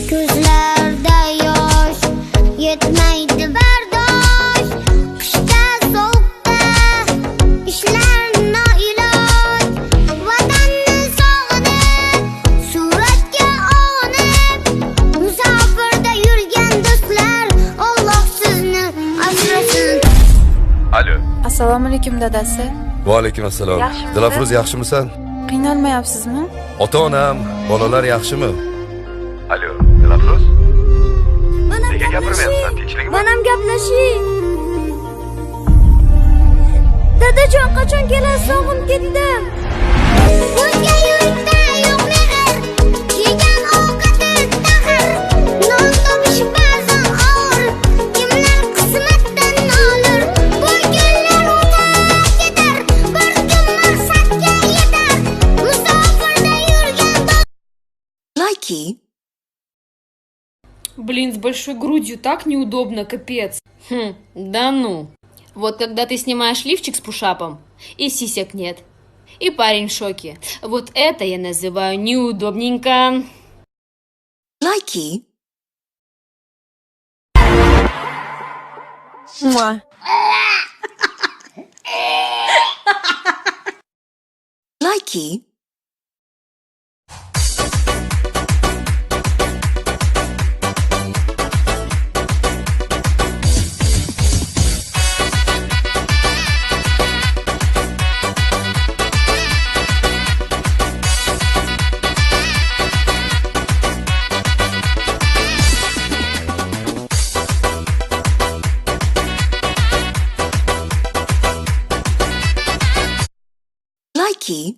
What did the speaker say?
ko'zlarda yosh yetmaydi bardosh. Qishda sovuqda ishlar noiloj. Vatanni sog'inib, suratga olib, musofirda yurgan do'stlar, Alloh sizni asrasin. Alo. Assalomu alaykum dadasi. Va alaykum assalom. Dilafruz yaxshimisan? Qiynalmayapsizmi? Ota-onam, bolalar yaxshimi? Alo, Dilafruz? Nega gapirmayapsan? Tinchlikmi? Manam gaplashing. Dadajon, qachon kelasiz? Sog'inib ketdim. Bunga yurtda yo'q mehr, yegan ovqati tahr. Non topish ba'zan og'ir, kimlar qismatdan olur. Bu kunlar o'tib ketar, bir kun maqsadga yetar. Musofirda yurgan Лайки. Блин, с большой грудью так неудобно, капец. Да ну. Вот когда ты снимаешь лифчик с пушапом, и сисек нет, и парень в шоке. Вот это я называю неудобненько. Лайки. Муа. Лайки. Лайки.